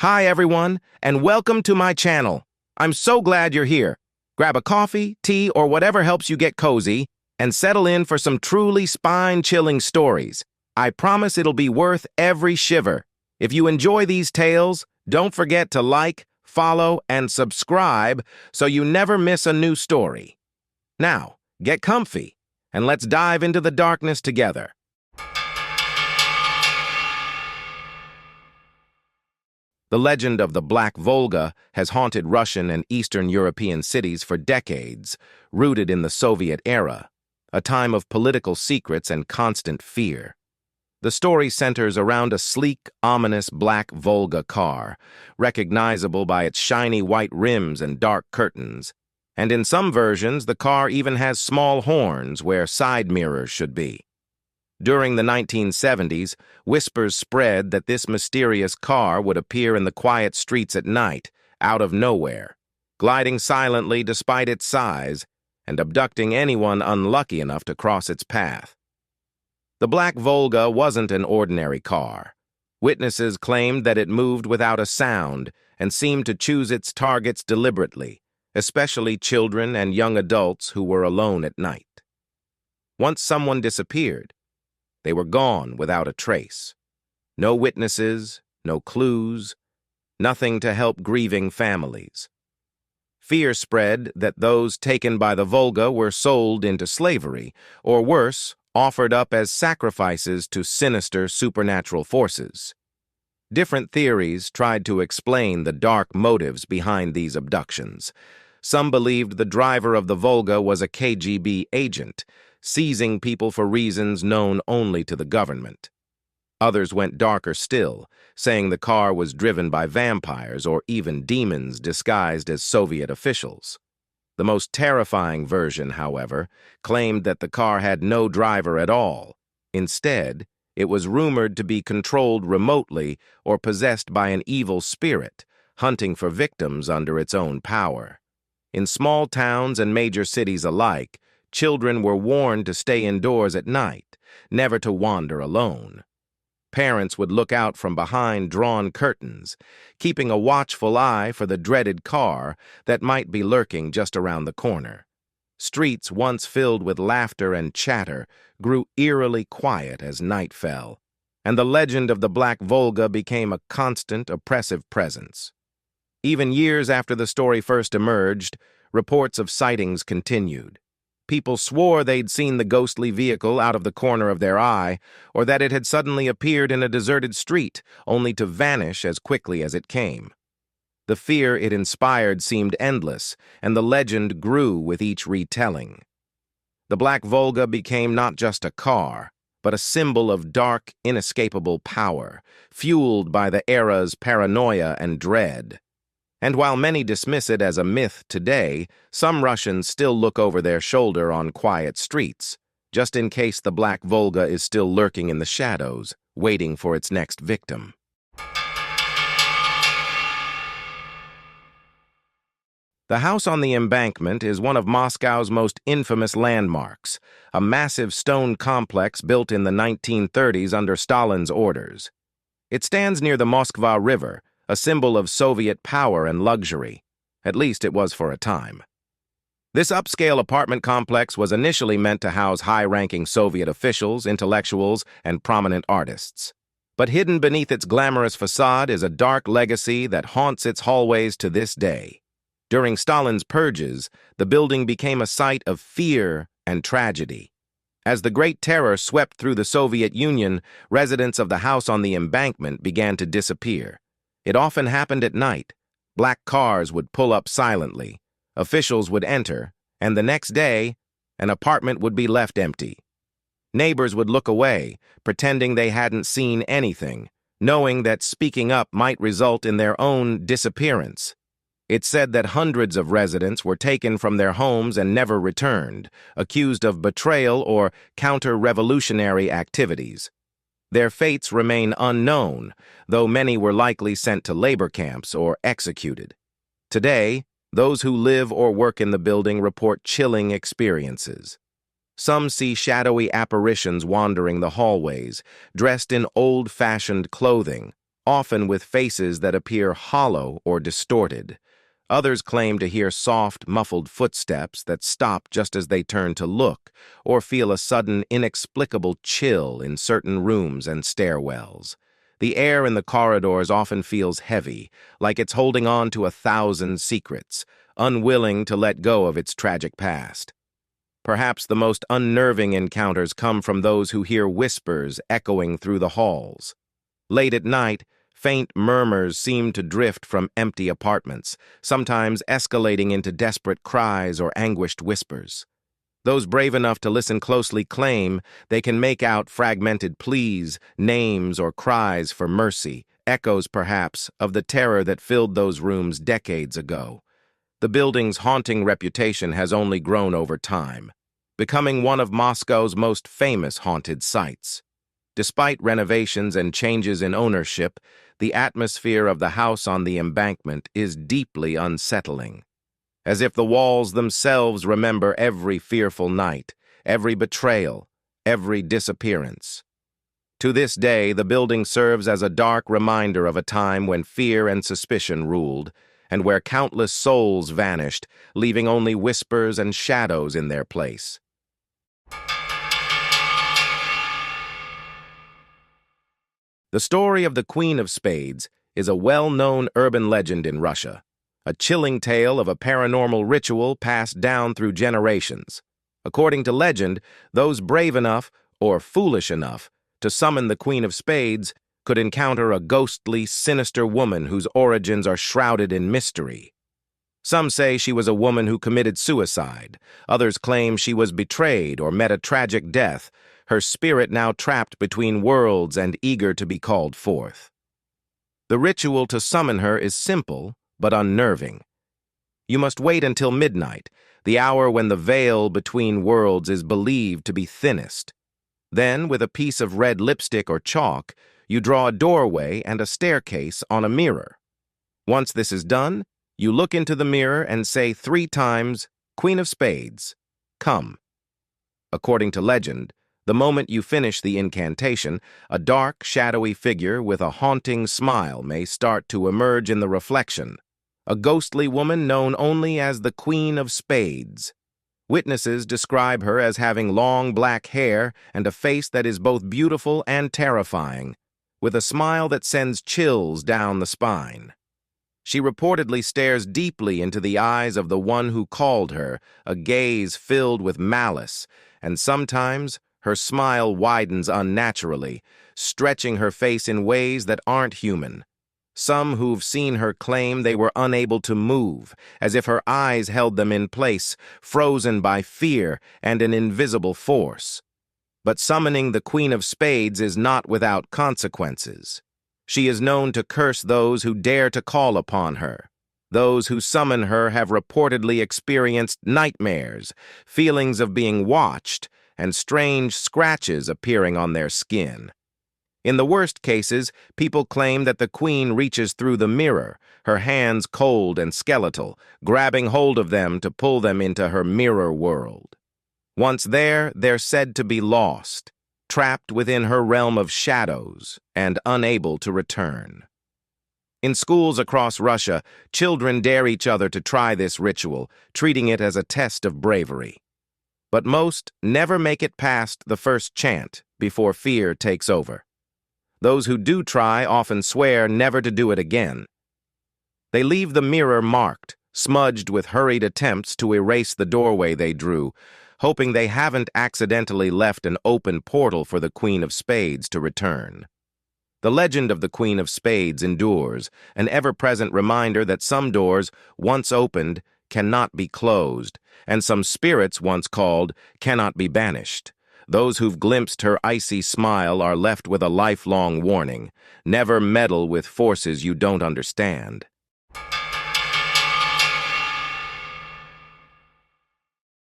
Hi everyone, and welcome to my channel. I'm so glad you're here. Grab a coffee, tea, or whatever helps you get cozy, and settle in for some truly spine-chilling stories. I promise it'll be worth every shiver. If you enjoy these tales, don't forget to like, follow, and subscribe so you never miss a new story. Now, get comfy, and let's dive into the darkness together. The legend of the Black Volga has haunted Russian and Eastern European cities for decades, rooted in the Soviet era, a time of political secrets and constant fear. The story centers around a sleek, ominous black Volga car, recognizable by its shiny white rims and dark curtains. And in some versions, the car even has small horns where side mirrors should be. During the 1970s, whispers spread that this mysterious car would appear in the quiet streets at night, out of nowhere, gliding silently despite its size and abducting anyone unlucky enough to cross its path. The Black Volga wasn't an ordinary car. Witnesses claimed that it moved without a sound and seemed to choose its targets deliberately, especially children and young adults who were alone at night. Once someone disappeared, they were gone without a trace. No witnesses, no clues, nothing to help grieving families. Fear spread that those taken by the Volga were sold into slavery, or worse, offered up as sacrifices to sinister supernatural forces. Different theories tried to explain the dark motives behind these abductions. Some believed the driver of the Volga was a KGB agent, seizing people for reasons known only to the government. Others went darker still, saying the car was driven by vampires or even demons disguised as Soviet officials. The most terrifying version, however, claimed that the car had no driver at all. Instead, it was rumored to be controlled remotely or possessed by an evil spirit, hunting for victims under its own power. In small towns and major cities alike, children were warned to stay indoors at night, never to wander alone. Parents would look out from behind drawn curtains, keeping a watchful eye for the dreaded car that might be lurking just around the corner. Streets once filled with laughter and chatter grew eerily quiet as night fell, and the legend of the Black Volga became a constant, oppressive presence. Even years after the story first emerged, reports of sightings continued. People swore they'd seen the ghostly vehicle out of the corner of their eye, or that it had suddenly appeared in a deserted street, only to vanish as quickly as it came. The fear it inspired seemed endless, and the legend grew with each retelling. The Black Volga became not just a car, but a symbol of dark, inescapable power, fueled by the era's paranoia and dread. And while many dismiss it as a myth today, some Russians still look over their shoulder on quiet streets, just in case the Black Volga is still lurking in the shadows, waiting for its next victim. The house on the embankment is one of Moscow's most infamous landmarks, a massive stone complex built in the 1930s under Stalin's orders. It stands near the Moskva River, a symbol of Soviet power and luxury. At least it was for a time. This upscale apartment complex was initially meant to house high-ranking Soviet officials, intellectuals, and prominent artists. But hidden beneath its glamorous facade is a dark legacy that haunts its hallways to this day. During Stalin's purges, the building became a site of fear and tragedy. As the Great Terror swept through the Soviet Union, residents of the house on the embankment began to disappear. It often happened at night. Black cars would pull up silently, officials would enter, and the next day, an apartment would be left empty. Neighbors would look away, pretending they hadn't seen anything, knowing that speaking up might result in their own disappearance. It said that hundreds of residents were taken from their homes and never returned, accused of betrayal or counter-revolutionary activities. Their fates remain unknown, though many were likely sent to labor camps or executed. Today, those who live or work in the building report chilling experiences. Some see shadowy apparitions wandering the hallways, dressed in old-fashioned clothing, often with faces that appear hollow or distorted. Others claim to hear soft, muffled footsteps that stop just as they turn to look, or feel a sudden, inexplicable chill in certain rooms and stairwells. The air in the corridors often feels heavy, like it's holding on to 1,000 secrets, unwilling to let go of its tragic past. Perhaps the most unnerving encounters come from those who hear whispers echoing through the halls. Late at night, faint murmurs seem to drift from empty apartments, sometimes escalating into desperate cries or anguished whispers. Those brave enough to listen closely claim they can make out fragmented pleas, names, or cries for mercy, echoes perhaps of the terror that filled those rooms decades ago. The building's haunting reputation has only grown over time, becoming one of Moscow's most famous haunted sites. Despite renovations and changes in ownership, the atmosphere of the house on the embankment is deeply unsettling, as if the walls themselves remember every fearful night, every betrayal, every disappearance. To this day, the building serves as a dark reminder of a time when fear and suspicion ruled, and where countless souls vanished, leaving only whispers and shadows in their place. The story of the Queen of Spades is a well-known urban legend in Russia, a chilling tale of a paranormal ritual passed down through generations. According to legend, those brave enough, or foolish enough, to summon the Queen of Spades could encounter a ghostly, sinister woman whose origins are shrouded in mystery. Some say she was a woman who committed suicide. Others claim she was betrayed or met a tragic death, her spirit now trapped between worlds and eager to be called forth. The ritual to summon her is simple but unnerving. You must wait until midnight, the hour when the veil between worlds is believed to be thinnest. Then, with a piece of red lipstick or chalk, you draw a doorway and a staircase on a mirror. Once this is done, you look into the mirror and say 3 times, "Queen of Spades, come." According to legend, the moment you finish the incantation, a dark, shadowy figure with a haunting smile may start to emerge in the reflection, a ghostly woman known only as the Queen of Spades. Witnesses describe her as having long black hair and a face that is both beautiful and terrifying, with a smile that sends chills down the spine. She reportedly stares deeply into the eyes of the one who called her, a gaze filled with malice, and sometimes her smile widens unnaturally, stretching her face in ways that aren't human. Some who've seen her claim they were unable to move, as if her eyes held them in place, frozen by fear and an invisible force. But summoning the Queen of Spades is not without consequences. She is known to curse those who dare to call upon her. Those who summon her have reportedly experienced nightmares, feelings of being watched, and strange scratches appearing on their skin. In the worst cases, people claim that the queen reaches through the mirror, her hands cold and skeletal, grabbing hold of them to pull them into her mirror world. Once there, they're said to be lost, trapped within her realm of shadows and unable to return. In schools across Russia, children dare each other to try this ritual, treating it as a test of bravery. But most never make it past the first chant before fear takes over. Those who do try often swear never to do it again. They leave the mirror marked, smudged with hurried attempts to erase the doorway they drew, hoping they haven't accidentally left an open portal for the Queen of Spades to return. The legend of the Queen of Spades endures, an ever-present reminder that some doors, once opened, cannot be closed, and some spirits once called cannot be banished. Those who've glimpsed her icy smile are left with a lifelong warning: never meddle with forces you don't understand.